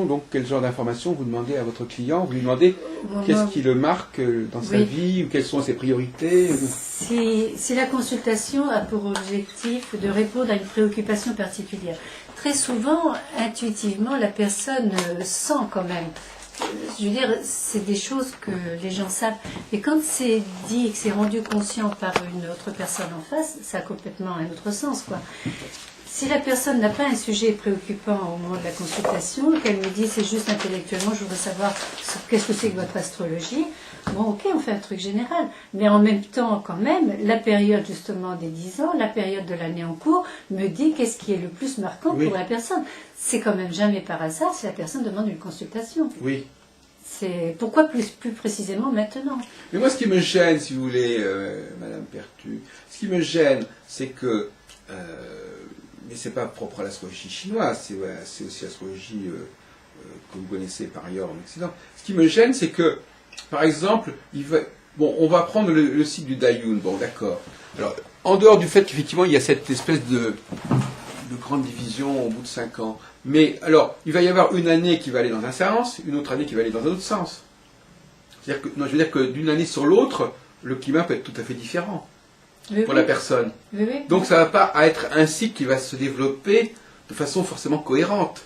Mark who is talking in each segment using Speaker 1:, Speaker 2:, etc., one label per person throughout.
Speaker 1: consultation, donc quel genre d'informations vous demandez à votre client? Vous lui demandez qu'est-ce qui le marque dans sa vie, ou quelles sont ses priorités?
Speaker 2: Si la consultation a pour objectif de répondre à une préoccupation particulière, très souvent, intuitivement, la personne sent quand même. Je veux dire, c'est des choses que les gens savent. Et quand c'est dit et que c'est rendu conscient par une autre personne en face, ça a complètement un autre sens, quoi. Si la personne n'a pas un sujet préoccupant au moment de la consultation, qu'elle me dit c'est juste intellectuellement, je voudrais savoir qu'est-ce que c'est que votre astrologie, bon ok, on fait un truc général. Mais en même temps, quand même, la période justement des 10 ans, la période de l'année en cours, me dit qu'est-ce qui est le plus marquant pour la personne. C'est quand même jamais par hasard si la personne demande une consultation.
Speaker 1: Oui.
Speaker 2: C'est pourquoi plus précisément maintenant.
Speaker 1: Mais moi, ce qui me gêne, si vous voulez, Madame Pertu, ce qui me gêne, c'est que... mais c'est pas propre à l'astrologie chinoise, c'est aussi l'astrologie que vous connaissez par ailleurs en Occident. Ce qui me gêne, c'est que, par exemple, on va prendre le site du Dayun, bon d'accord. Alors, en dehors du fait qu'effectivement il y a cette espèce de grande division au bout de 5 ans, mais alors, il va y avoir une année qui va aller dans un sens, une autre année qui va aller dans un autre sens. C'est-à-dire que, non, je veux dire que d'une année sur l'autre, le climat peut être tout à fait différent. Pour la personne. Donc ça ne va pas être un cycle qui va se développer de façon forcément cohérente.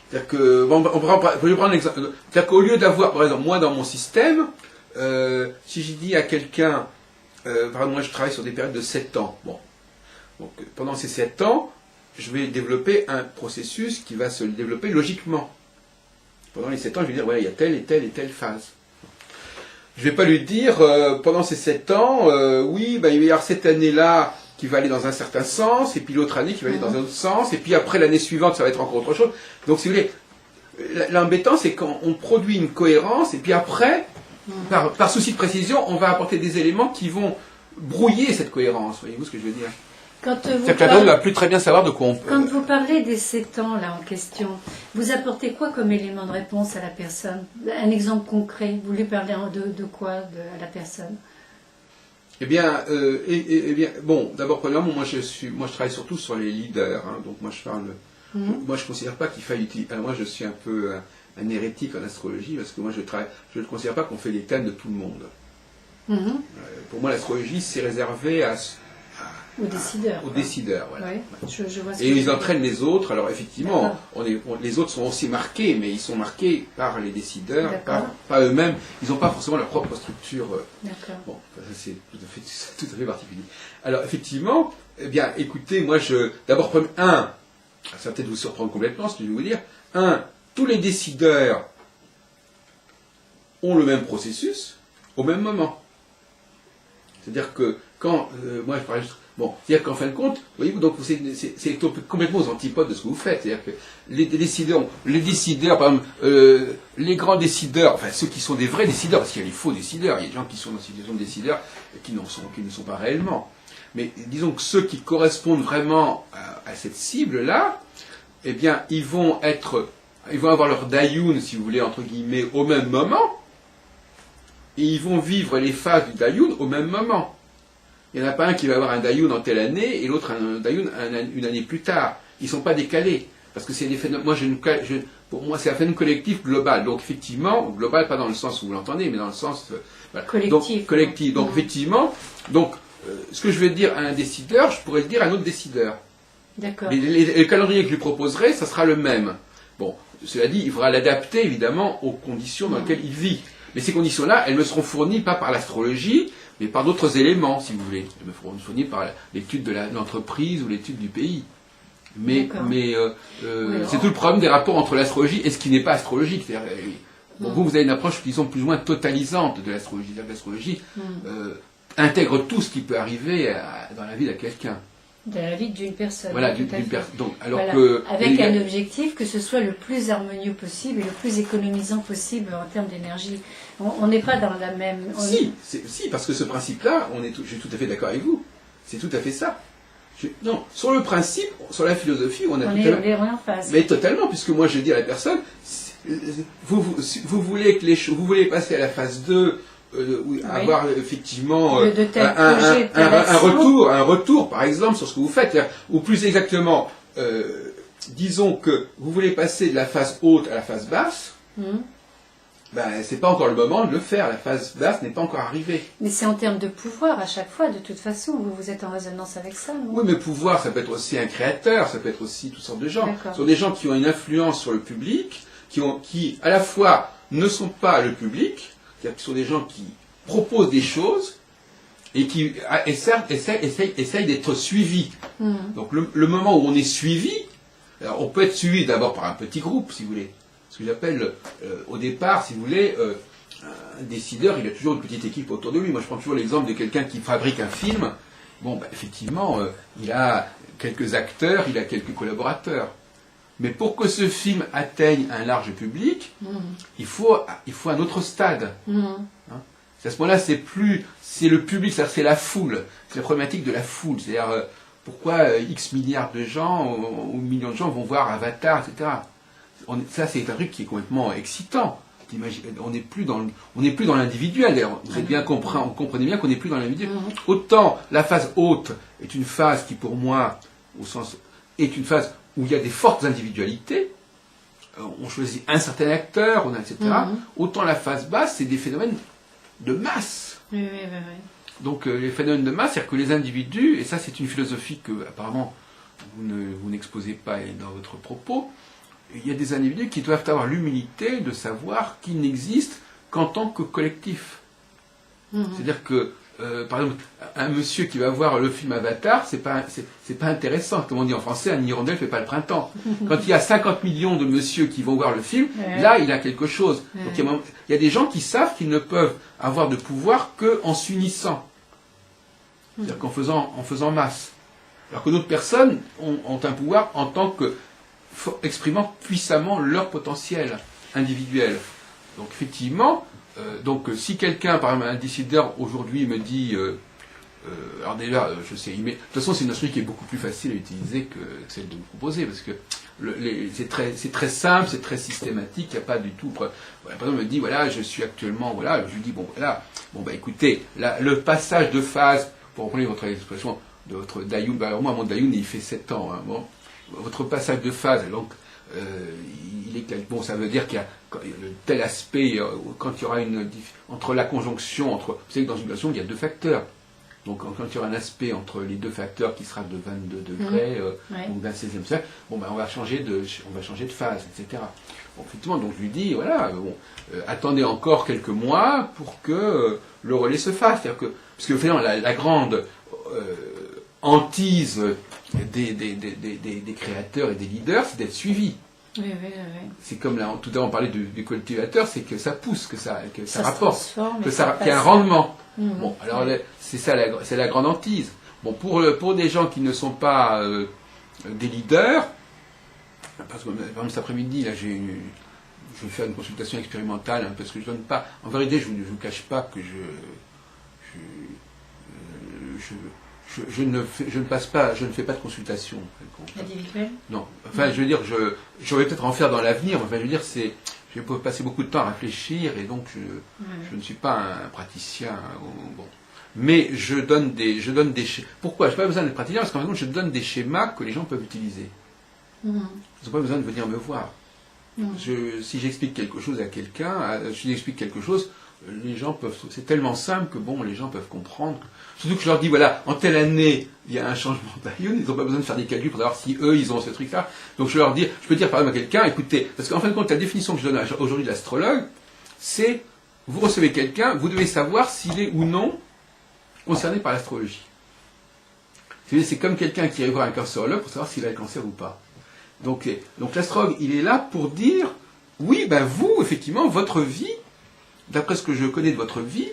Speaker 1: C'est-à-dire que, je vais prendre un exemple. C'est-à-dire qu'au lieu d'avoir, par exemple, moi dans mon système, si je dis à quelqu'un, par exemple, moi je travaille sur des périodes de 7 ans. Bon. Donc pendant ces 7 ans, je vais développer un processus qui va se développer logiquement. Pendant les 7 ans, je vais dire, ouais, il y a telle et telle et telle phase. Je ne vais pas lui dire, pendant ces 7 ans, oui, ben, il va y avoir cette année-là qui va aller dans un certain sens, et puis l'autre année qui va aller dans un autre sens, et puis après l'année suivante, ça va être encore autre chose. Donc, si vous voulez, l'embêtant, c'est quand on produit une cohérence, et puis après, par souci de précision, on va apporter des éléments qui vont brouiller cette cohérence. Voyez-vous ce que je veux dire? C'est que la donne ne va plus très bien savoir de quoi on peut.
Speaker 2: Quand vous parlez des 7 ans là en question, vous apportez quoi comme élément de réponse à la personne? Un exemple concret, vous lui parlez de quoi à la personne?
Speaker 1: Eh bien, bon, d'abord, premièrement, moi je travaille surtout sur les leaders, hein, donc moi je parle. Moi je ne considère pas qu'il faille utiliser. Alors moi je suis un peu un hérétique en astrologie, parce que moi je ne considère pas qu'on fait les thèmes de tout le monde. Pour moi, l'astrologie, c'est réservé
Speaker 2: aux décideurs.
Speaker 1: Aux décideurs, voilà.
Speaker 2: Ouais, je vois ce
Speaker 1: et ils entraînent les autres. Alors effectivement, les autres sont aussi marqués, mais ils sont marqués par les décideurs, pas eux-mêmes. Ils n'ont pas forcément leur propre structure. Bon, ça c'est tout à fait particulier. Alors effectivement, eh bien, écoutez, moi d'abord, ça va peut-être vous surprendre complètement, ce que je vais vous dire. Tous les décideurs ont le même processus au même moment. C'est-à-dire que quand moi je parlais c'est-à-dire qu'en fin de compte, voyez-vous, donc c'est complètement aux antipodes de ce que vous faites. C'est-à-dire que les décideurs, par exemple, les grands décideurs, enfin ceux qui sont des vrais décideurs, parce qu'il y a les faux décideurs, il y a des gens qui sont dans une situation de décideurs et qui ne sont pas réellement. Mais disons que ceux qui correspondent vraiment à cette cible-là, eh bien, ils vont avoir leur Dayun, si vous voulez, entre guillemets, au même moment, et ils vont vivre les phases du Dayun au même moment. Il n'y en a pas un qui va avoir un Dayun en telle année et l'autre un Dayun une année plus tard. Ils ne sont pas décalés. Parce que c'est des phénomènes. Pour moi, c'est un phénomène collectif global. Donc, effectivement, global, pas dans le sens où vous l'entendez, mais dans le sens. Collectif. Donc, effectivement, ce que je vais dire à un décideur, je pourrais le dire à un autre décideur.
Speaker 2: D'accord.
Speaker 1: Le calendrier que je lui proposerai, ça sera le même. Bon, cela dit, il faudra l'adapter, évidemment, aux conditions dans lesquelles il vit. Mais ces conditions-là, elles me seront fournies pas par l'astrologie, mais par d'autres éléments, si vous voulez. Elles me seront fournies par l'étude de l'entreprise ou l'étude du pays. Mais c'est tout le problème des rapports entre l'astrologie et ce qui n'est pas astrologique. Vous avez une approche, disons, plus ou moins totalisante de l'astrologie. L'astrologie intègre tout ce qui peut arriver dans la vie de quelqu'un.
Speaker 2: De la vie d'une personne.
Speaker 1: Voilà, d'une personne.
Speaker 2: Avec un objectif que ce soit le plus harmonieux possible et le plus économisant possible en termes d'énergie. On n'est pas dans la même...
Speaker 1: Si, parce que ce principe-là, je suis tout à fait d'accord avec vous. C'est tout à fait ça. Sur le principe, sur la philosophie, on est
Speaker 2: en phase.
Speaker 1: Mais totalement, puisque moi je dis à la personne, vous voulez passer à la phase 2, avoir effectivement un retour par exemple sur ce que vous faites, ou plus exactement disons que vous voulez passer de la phase haute à la phase basse, ben, c'est pas encore le moment de le faire. La phase basse n'est pas encore arrivée.
Speaker 2: Mais c'est en termes de pouvoir à chaque fois, de toute façon. Vous êtes en résonance avec ça, non?
Speaker 1: Oui, mais pouvoir, ça peut être aussi un créateur, ça peut être aussi toutes sortes de gens.
Speaker 2: D'accord.
Speaker 1: Ce sont des gens qui ont une influence sur le public, qui à la fois ne sont pas le public, c'est-à-dire que ce sont des gens qui proposent des choses et qui essayent d'être suivis. Donc le moment où on est suivi, alors on peut être suivi d'abord par un petit groupe, si vous voulez. Ce que j'appelle, au départ, si vous voulez, un décideur, il a toujours une petite équipe autour de lui. Moi, je prends toujours l'exemple de quelqu'un qui fabrique un film. Bon, ben, effectivement, il a quelques acteurs, il a quelques collaborateurs. Mais pour que ce film atteigne un large public, il faut un autre stade. Hein. À ce moment-là, c'est le public, c'est la foule. C'est la problématique de la foule. C'est-à-dire, pourquoi X milliards de gens ou millions de gens vont voir Avatar, etc. Ça, c'est un truc qui est complètement excitant. On n'est plus dans l'individuel. D'ailleurs, vous comprenez bien qu'on n'est plus dans l'individuel. Autant la phase haute est une phase qui, pour moi, est une phase où il y a des fortes individualités. On choisit un certain acteur, etc. Autant la phase basse, c'est des phénomènes de masse.
Speaker 2: Oui.
Speaker 1: Donc, les phénomènes de masse, c'est-à-dire que les individus, et ça, c'est une philosophie que, apparemment, vous n'exposez pas dans votre propos, il y a des individus qui doivent avoir l'humilité de savoir qu'ils n'existent qu'en tant que collectif. C'est-à-dire que, par exemple, un monsieur qui va voir le film Avatar, c'est pas intéressant. Comme on dit en français, un hirondelle ne fait pas le printemps. Quand il y a 50 millions de monsieur qui vont voir le film, là, il a quelque chose. Donc, il y a des gens qui savent qu'ils ne peuvent avoir de pouvoir qu'en s'unissant. C'est-à-dire qu'en faisant masse. Alors que d'autres personnes ont un pouvoir en tant que exprimant puissamment leur potentiel individuel. Donc effectivement, si quelqu'un, par exemple un décideur aujourd'hui me dit, alors déjà, je sais, de toute façon c'est une instruction qui est beaucoup plus facile à utiliser que celle de vous proposer, parce que c'est très simple, c'est très systématique, il n'y a pas du tout. Voilà, par exemple, me dit, voilà, je suis actuellement, voilà, je lui dis, écoutez, le passage de phase, pour reprendre votre expression de votre Dayoun, alors moi mon Dayoun il fait 7 ans, hein, bon. Votre passage de phase, donc, ça veut dire qu'il y a tel aspect, quand il y aura entre la conjonction, vous savez que dans une relation, il y a deux facteurs. Donc, quand il y aura un aspect entre les deux facteurs qui sera de 22 degrés, donc d'un 16e cercle, on va changer de phase, etc. Bon, effectivement, donc je lui dis, voilà, attendez encore quelques mois pour que le relais se fasse. C'est-à-dire que, parce que finalement, la grande hantise des créateurs et des leaders, c'est d'être suivi.
Speaker 2: Oui.
Speaker 1: C'est comme là, tout à l'heure on parlait du cultivateur, c'est que ça pousse, que ça rapporte, qu'il y a un rendement. Bon, alors c'est ça, c'est la grande hantise. Bon, pour des gens qui ne sont pas des leaders, parce que par exemple cet après-midi, là, je vais faire une consultation expérimentale, hein, parce que je donne pas. En vérité, je ne vous cache pas que je ne fais pas de consultation.
Speaker 2: Individuelle ?
Speaker 1: Non. Enfin, je veux dire, j'aurais peut-être en faire dans l'avenir. Enfin, je veux dire, je vais passer beaucoup de temps à réfléchir et donc je ne suis pas un praticien. Bon. Mais je donne des schémas. Pourquoi ? Je n'ai pas besoin d'être praticien parce qu'en fait, je donne des schémas que les gens peuvent utiliser. Ils n'ont pas besoin de venir me voir. Si j'explique quelque chose à quelqu'un, les gens peuvent. C'est tellement simple que les gens peuvent comprendre. Surtout que je leur dis, voilà, en telle année, il y a un changement d'Aïoun, ils n'ont pas besoin de faire des calculs pour savoir si eux, ils ont ce truc-là. Donc je peux dire par exemple à quelqu'un, écoutez, parce qu'en fin de compte, la définition que je donne aujourd'hui de l'astrologue, c'est, vous recevez quelqu'un, vous devez savoir s'il est ou non concerné par l'astrologie. C'est comme quelqu'un qui irait voir un cancérologue pour savoir s'il a le cancer ou pas. Donc l'astrologue, il est là pour dire, oui, vous, effectivement, votre vie, d'après ce que je connais de votre vie,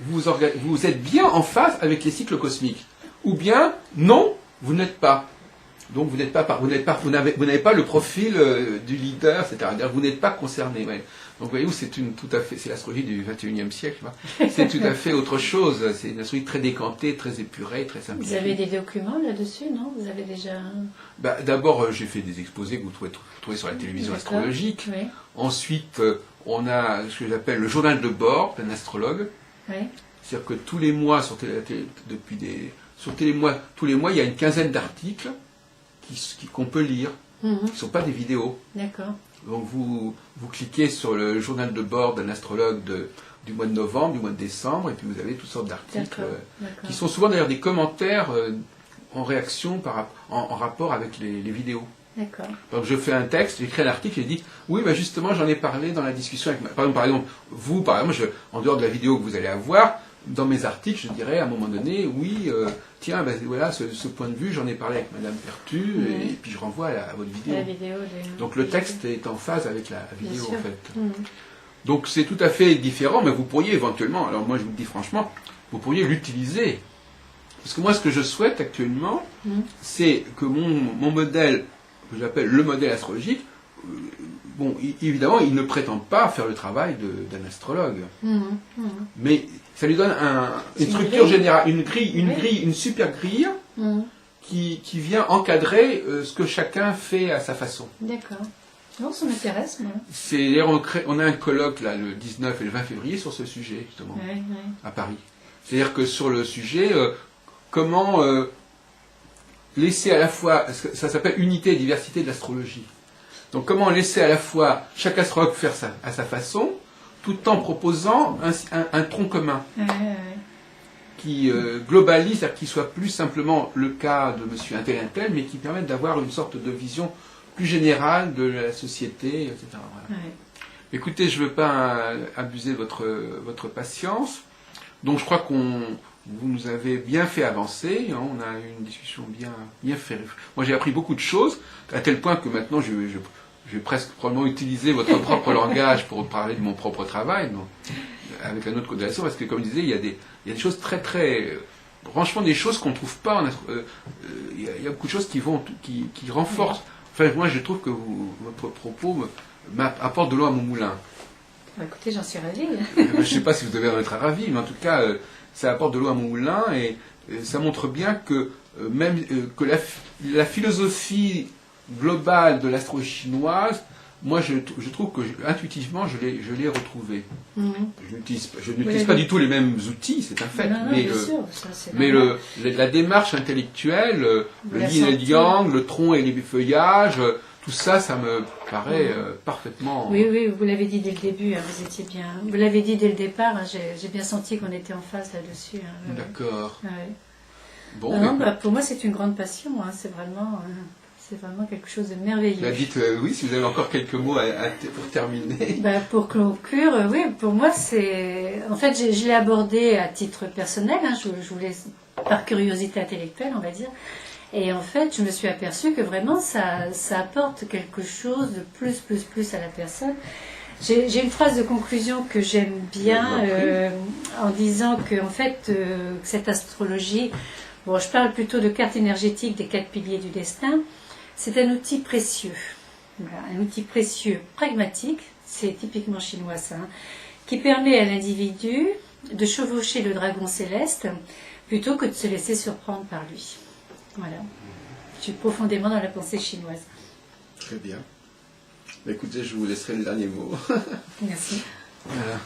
Speaker 1: vous êtes bien en phase avec les cycles cosmiques. Ou bien, non, vous n'êtes pas. Donc vous n'avez pas le profil du leader, etc. Vous n'êtes pas concerné. Ouais. Donc voyez-vous, c'est l'astrologie du XXIe siècle. C'est tout à fait autre chose. C'est une astrologie très décantée, très épurée, très simplifiée.
Speaker 2: Vous avez des documents là-dessus, non ? Vous avez déjà...
Speaker 1: D'abord, j'ai fait des exposés que vous trouvez sur la télévision astrologique. Oui. Ensuite, on a ce que j'appelle le journal de bord d'un astrologue. Oui. C'est-à-dire que tous les mois, tous les mois, il y a une quinzaine d'articles qu'on peut lire. qui ne sont pas des vidéos.
Speaker 2: D'accord.
Speaker 1: Donc vous cliquez sur le journal de bord d'un astrologue du mois de novembre, du mois de décembre, et puis vous avez toutes sortes d'articles qui sont souvent d'ailleurs des commentaires en réaction, en rapport avec les vidéos.
Speaker 2: D'accord.
Speaker 1: Donc je fais un texte, j'écris un article et je dis oui, bah justement j'en ai parlé dans la discussion avec par exemple, vous, en dehors de la vidéo que vous allez avoir, dans mes articles, je dirais à un moment donné, oui, tiens, ben voilà, ce point de vue, j'en ai parlé avec Madame Pertu, et puis je renvoie à votre vidéo.
Speaker 2: La vidéo
Speaker 1: Donc le texte est en phase avec la vidéo, en fait.
Speaker 2: Mmh.
Speaker 1: Donc c'est tout à fait différent, mais vous pourriez éventuellement, alors moi je vous le dis franchement, vous pourriez l'utiliser. Parce que moi, ce que je souhaite actuellement, c'est que mon modèle, que j'appelle le modèle astrologique, bon, évidemment, il ne prétend pas faire le travail d'un astrologue. Mais ça lui donne une structure générale, une super grille qui vient encadrer ce que chacun fait à sa façon.
Speaker 2: D'accord. Non, ça m'intéresse, moi.
Speaker 1: On a un colloque là, le 19 et le 20 février sur ce sujet, justement, à Paris. C'est-à-dire que sur le sujet, comment laisser à la fois, ça s'appelle unité et diversité de l'astrologie. Donc comment laisser à la fois chaque astrologue faire ça à sa façon, tout en proposant un tronc commun qui globalise, c'est-à-dire qui soit plus simplement le cas de monsieur un tel, mais qui permette d'avoir une sorte de vision plus générale de la société, etc. Voilà. Écoutez, je ne veux pas abuser de votre patience, donc je crois vous nous avez bien fait avancer, hein, on a eu une discussion bien faite. Moi j'ai appris beaucoup de choses, à tel point que maintenant je vais presque probablement utiliser votre propre langage pour parler de mon propre travail, donc, avec un autre codation, parce que comme je disais, il y a des choses très très... franchement des choses qu'on ne trouve pas, il y a beaucoup de choses qui renforcent. Enfin, moi je trouve que votre propos apporte de l'eau à mon moulin.
Speaker 2: Écoutez, j'en suis ravie.
Speaker 1: Je ne sais pas si vous devez en être ravi, mais en tout cas, ça apporte de l'eau à mon moulin et ça montre bien que que la philosophie globale de l'astrologie chinoise, moi je trouve que intuitivement je l'ai retrouvée. Je n'utilise pas du tout les mêmes outils, c'est un fait, mais la démarche intellectuelle, le yin et le yang, le tronc et les feuillages, tout ça, ça me paraît parfaitement...
Speaker 2: Oui, vous l'avez dit dès le début, hein, vous l'avez dit dès le départ, hein, j'ai bien senti qu'on était en phase là-dessus. Hein,
Speaker 1: D'accord.
Speaker 2: Bon, pour moi, c'est une grande passion, hein, c'est vraiment quelque chose de merveilleux.
Speaker 1: Dites oui, si vous avez encore quelques mots pour terminer.
Speaker 2: Pour conclure, oui, pour moi, c'est... En fait, je l'ai abordé à titre personnel, hein, je voulais, par curiosité intellectuelle, on va dire. Et en fait, je me suis aperçue que vraiment, ça apporte quelque chose de plus à la personne. J'ai une phrase de conclusion que j'aime bien, en disant que, en fait, cette astrologie, bon, je parle plutôt de carte énergétique des 4 piliers du destin, c'est un outil précieux. Voilà, un outil précieux, pragmatique, c'est typiquement chinois ça, hein, qui permet à l'individu de chevaucher le dragon céleste plutôt que de se laisser surprendre par lui. Voilà. Je suis profondément dans la pensée chinoise.
Speaker 1: Très bien. Écoutez, je vous laisserai le dernier mot.
Speaker 2: Merci.
Speaker 1: Voilà.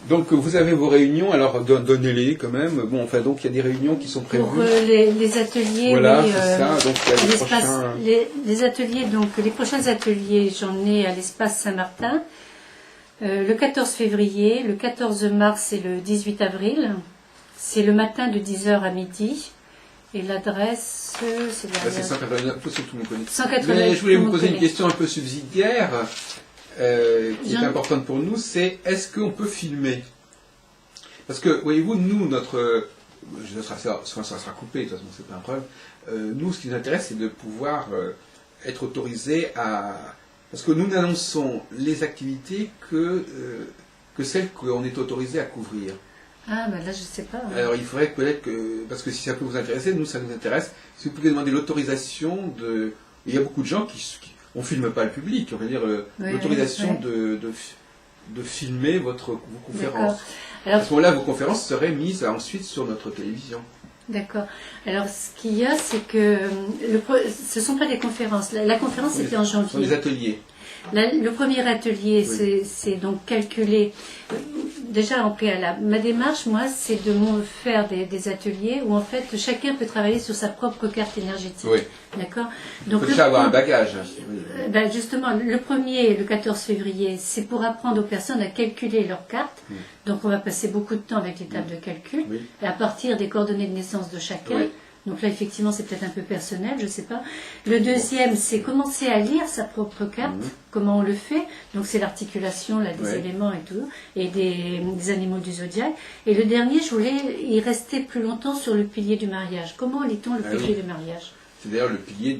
Speaker 1: Donc, vous avez vos réunions, alors donnez-les quand même. Bon, enfin, donc, il y a des réunions qui sont prévues.
Speaker 2: Pour les ateliers,
Speaker 1: voilà, oui, c'est ça. Donc, il y a
Speaker 2: les ateliers, donc, les prochains ateliers, j'en ai à l'espace Saint-Martin, le 14 février, le 14 mars et le 18 avril. C'est le matin de 10h à midi. Et l'adresse, c'est derrière...
Speaker 1: C'est 189, c'est tout le monde connaît.
Speaker 2: 189,
Speaker 1: mais je voulais vous poser une question un peu subsidiaire, qui est importante pour nous, c'est est-ce qu'on peut filmer? Parce que, voyez-vous, nous, ça sera coupé, de toute façon, c'est pas un problème. Nous, ce qui nous intéresse, c'est de pouvoir être autorisé à... Parce que nous n'annonçons les activités que celles qu'on est autorisé à couvrir.
Speaker 2: Ah, ben là, je ne sais pas. Hein.
Speaker 1: Alors, il faudrait peut-être que... Parce que si ça peut vous intéresser, nous, ça nous intéresse. Si vous pouvez demander l'autorisation de... Il y a beaucoup de gens on ne filme pas le public, on va dire l'autorisation de filmer vos conférences. Alors, à ce moment-là, vos conférences seraient mises ensuite sur notre télévision.
Speaker 2: D'accord. Alors, ce qu'il y a, c'est que... ce ne sont pas des conférences. La conférence, c'était en janvier.
Speaker 1: Ce sont des ateliers.
Speaker 2: Le premier atelier, c'est donc calculer... déjà en préalable. Ma démarche, moi, c'est de faire des ateliers où en fait chacun peut travailler sur sa propre carte énergétique.
Speaker 1: Oui.
Speaker 2: D'accord.
Speaker 1: Il
Speaker 2: Donc
Speaker 1: faut déjà avoir un bagage.
Speaker 2: ben justement, le 1er, le 14 février, c'est pour apprendre aux personnes à calculer leur carte. Donc on va passer beaucoup de temps avec les tables de calcul,
Speaker 1: Oui.
Speaker 2: et à partir des coordonnées de naissance de chacun.
Speaker 1: Oui.
Speaker 2: Donc là, effectivement, c'est peut-être un peu personnel, je ne sais pas. Le deuxième, c'est commencer à lire sa propre carte, comment on le fait. Donc c'est l'articulation là, des éléments et tout, et des animaux du zodiaque. Et le dernier, je voulais y rester plus longtemps sur le pilier du mariage. Comment lit-on le pilier du mariage?
Speaker 1: C'est d'ailleurs le pilier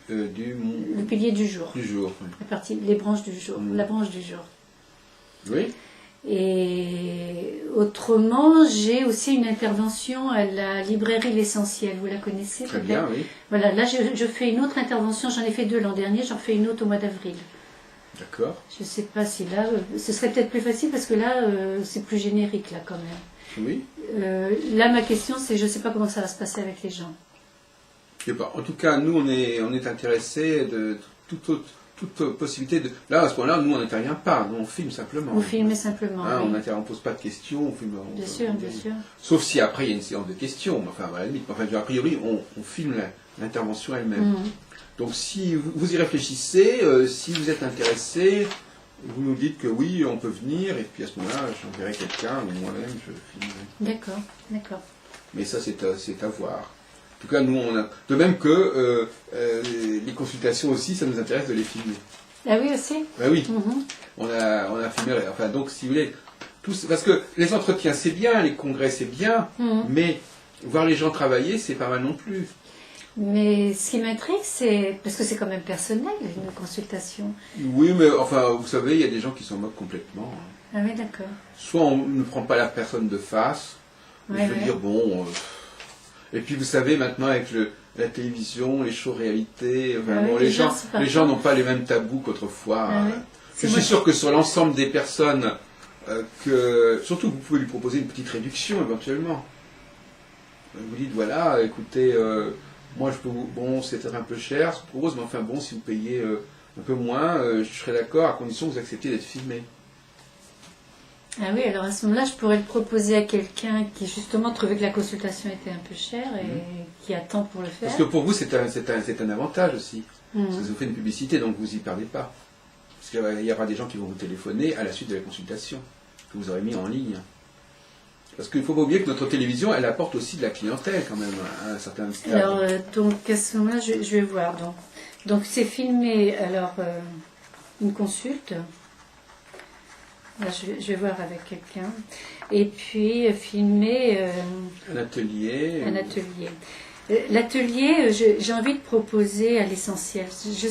Speaker 2: le pilier du jour.
Speaker 1: Du jour. Oui.
Speaker 2: La partie, les branches du jour, la branche du jour.
Speaker 1: Oui.
Speaker 2: Et autrement, j'ai aussi une intervention à la librairie L'Essentiel. Vous la connaissez?
Speaker 1: Très bien, oui.
Speaker 2: Voilà, là je fais une autre intervention. J'en ai fait 2 l'an dernier, j'en fais une autre au mois d'avril.
Speaker 1: D'accord.
Speaker 2: Je ne sais pas si là, ce serait peut-être plus facile parce que là, c'est plus générique là quand même.
Speaker 1: Oui.
Speaker 2: Là, ma question, c'est je ne sais pas comment ça va se passer avec les gens.
Speaker 1: Je sais pas. En tout cas, nous, on est intéressés de toute possibilité de... Là, à ce point-là, nous, on n'intervient pas. Nous, on filme simplement.
Speaker 2: Vous filmez simplement.
Speaker 1: Hein,
Speaker 2: oui.
Speaker 1: On ne pose pas de questions. On filme,
Speaker 2: Bien sûr, bien sûr.
Speaker 1: Sauf si après, il y a une séance de questions. Enfin, à la limite. Enfin, a priori, on filme l'intervention elle-même. Donc, si vous y réfléchissez, si vous êtes intéressé, vous nous dites que oui, on peut venir. Et puis, à ce moment-là, j'enverrai quelqu'un ou moi-même, je filmerai.
Speaker 2: D'accord, d'accord.
Speaker 1: Mais ça, c'est à voir. En tout cas, nous, de même que les consultations aussi, ça nous intéresse de les filmer.
Speaker 2: Ah oui, aussi?
Speaker 1: Ben oui, on a filmé. Enfin, donc, si vous voulez, parce que les entretiens, c'est bien, les congrès, c'est bien, mais voir les gens travailler, c'est pas mal non plus.
Speaker 2: Mais ce qui m'intrigue, c'est parce que c'est quand même personnel, une consultation.
Speaker 1: Oui, mais enfin, vous savez, il y a des gens qui s'en moquent complètement.
Speaker 2: Ah oui, d'accord.
Speaker 1: Soit on ne prend pas la personne de face, je veux dire, bon... Et puis vous savez maintenant avec la télévision, les shows réalité, enfin, bon, les gens n'ont pas les mêmes tabous qu'autrefois. Je suis sûr que sur l'ensemble des personnes, surtout vous pouvez lui proposer une petite réduction éventuellement. Vous dites voilà, écoutez, moi je peux bon c'est peut-être un peu cher, je vous propose, mais enfin bon si vous payez un peu moins, je serais d'accord à condition que vous acceptiez d'être filmé.
Speaker 2: Ah oui, alors à ce moment-là, je pourrais le proposer à quelqu'un qui justement trouvait que la consultation était un peu chère et qui attend pour le faire.
Speaker 1: Parce que pour vous, c'est un avantage aussi. Parce que ça vous fait une publicité, donc vous n'y perdez pas. Parce qu'il y aura des gens qui vont vous téléphoner à la suite de la consultation, que vous aurez mis en ligne. Parce qu'il ne faut pas oublier que notre télévision, elle apporte aussi de la clientèle quand même, à un certain stade.
Speaker 2: Alors, donc à ce moment-là, je vais voir. Donc c'est filmé, alors, une consulte. Là, je vais voir avec quelqu'un. Et puis, filmer...
Speaker 1: un atelier.
Speaker 2: Un atelier. L'atelier, j'ai envie de proposer à l'essentiel.